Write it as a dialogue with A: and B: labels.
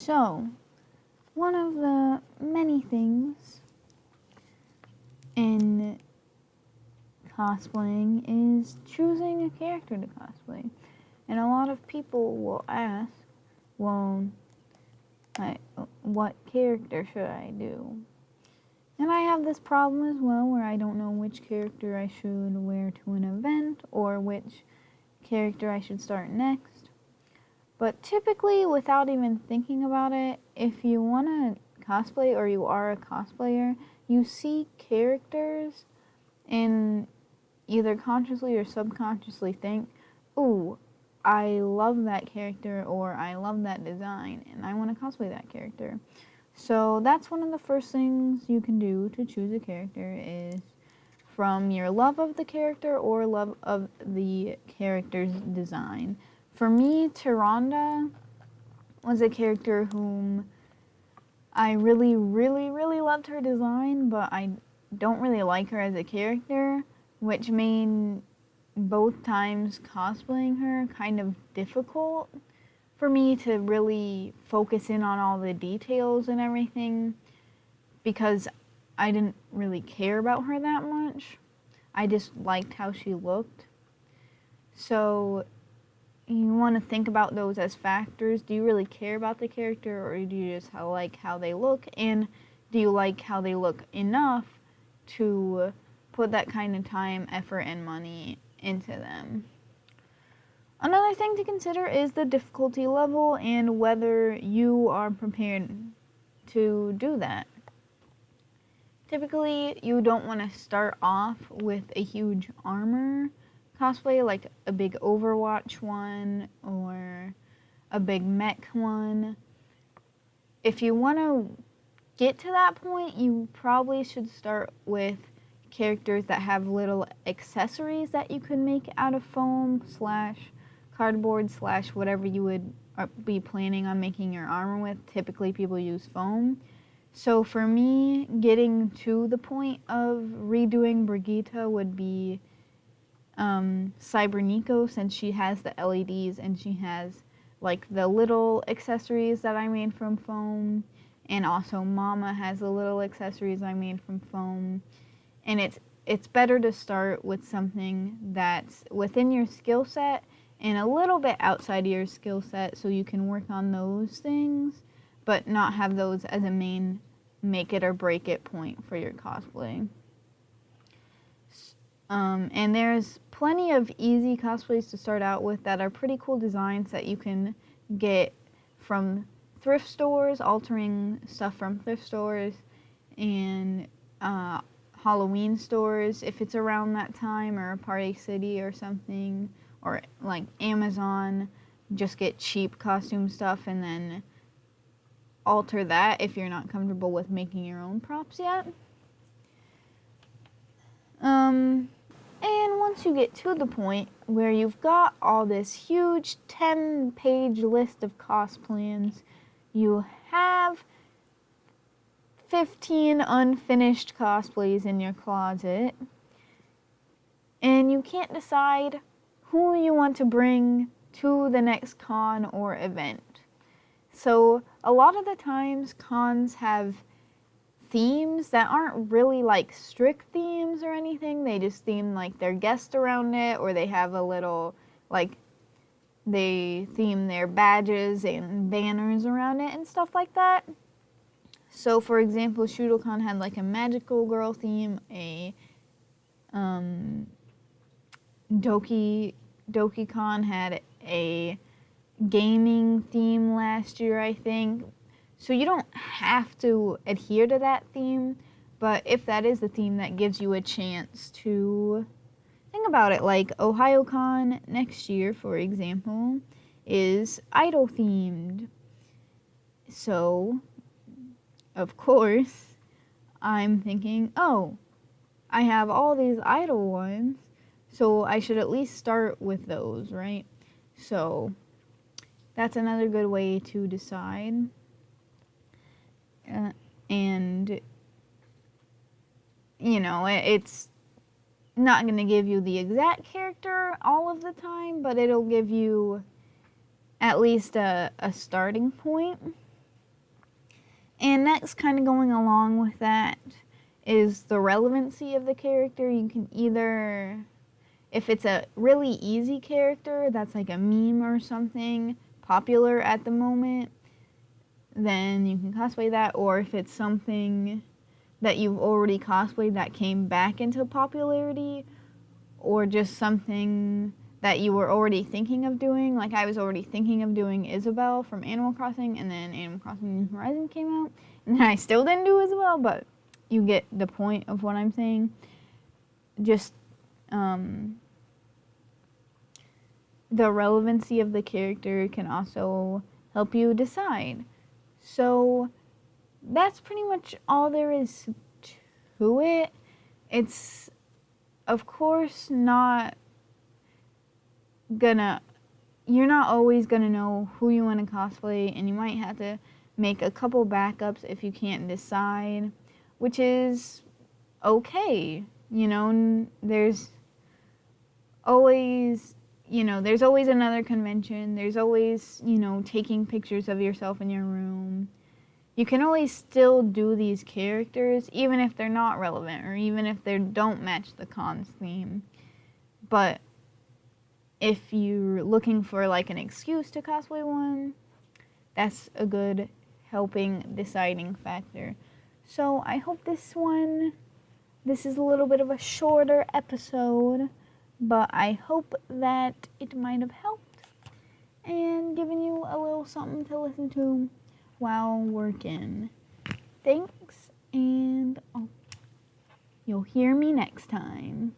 A: So, one of the many things in cosplaying is choosing a character to cosplay. And a lot of people will ask, well, what character should I do? And I have this problem as well where I don't know which character I should wear to an event or which character I should start next. But typically, without even thinking about it, if you want to cosplay or you are a cosplayer, you see characters and either consciously or subconsciously think, ooh, I love that character or I love that design and I want to cosplay that character. So that's one of the first things you can do to choose a character is from your love of the character or love of the character's design. For me, Tyrande was a character whom I really, really, really loved her design, but I don't really like her as a character, which made both times cosplaying her kind of difficult for me to really focus in on all the details and everything because I didn't really care about her that much. I just liked how she looked. So you want to think about those as factors. Do you really care about the character or do you just like how they look? And do you like how they look enough to put that kind of time, effort, and money into them? Another thing to consider is the difficulty level and whether you are prepared to do that. Typically, you don't want to start off with a huge armor cosplay, like a big Overwatch one or a big mech one. If you want to get to that point, you probably should start with characters that have little accessories that you can make out of foam / cardboard / whatever you would be planning on making your armor with. Typically people use foam. So for me, getting to the point of redoing Brigitte would be Cybernico, since she has the LEDs and she has like the little accessories that I made from foam, and also Mama has the little accessories I made from foam. And it's better to start with something that's within your skill set and a little bit outside of your skill set so you can work on those things, but not have those as a main make it or break it point for your cosplay. And there's plenty of easy cosplays to start out with that are pretty cool designs that you can get from thrift stores, altering stuff from thrift stores, and Halloween stores if it's around that time, or Party City or something, or like Amazon. Just get cheap costume stuff and then alter that if you're not comfortable with making your own props yet. And once you get to the point where you've got all this huge 10-page list of cos plans, you have 15 unfinished cosplays in your closet, and you can't decide who you want to bring to the next con or event. So a lot of the times cons have themes that aren't really like strict themes or anything. They just theme like their guest around it, or they have a little like they theme their badges and banners around it and stuff like that. So for example, ShudoCon had like a magical girl theme, a DokiCon had a gaming theme last year, I think. So you don't have to adhere to that theme, but if that is the theme, that gives you a chance to think about it. Like OhioCon next year, for example, is idol themed. So, of course, I'm thinking, oh, I have all these idol ones, so I should at least start with those, right? So that's another good way to decide. And, you know, it's not going to give you the exact character all of the time, but it'll give you at least a starting point. And next, kind of going along with that, is the relevancy of the character. You can either, if it's a really easy character that's like a meme or something popular at the moment, then you can cosplay that. Or if it's something that you've already cosplayed that came back into popularity, or just something that you were already thinking of doing. Like I was already thinking of doing Isabelle from Animal Crossing, and then Animal Crossing New Horizons came out, and then I still didn't do Isabelle, but you get the point of what I'm saying. Just the relevancy of the character can also help you decide. So that's pretty much all there is to it. It's, of course, not gonna, you're not always gonna know who you want to cosplay, and you might have to make a couple backups if you can't decide, which is okay. You know, there's always another convention. There's always, taking pictures of yourself in your room. You can always still do these characters, even if they're not relevant, or even if they don't match the con's theme. But if you're looking for like an excuse to cosplay one, that's a good helping deciding factor. So I hope this is a little bit of a shorter episode, but I hope that it might have helped and given you a little something to listen to while working. Thanks, and you'll hear me next time.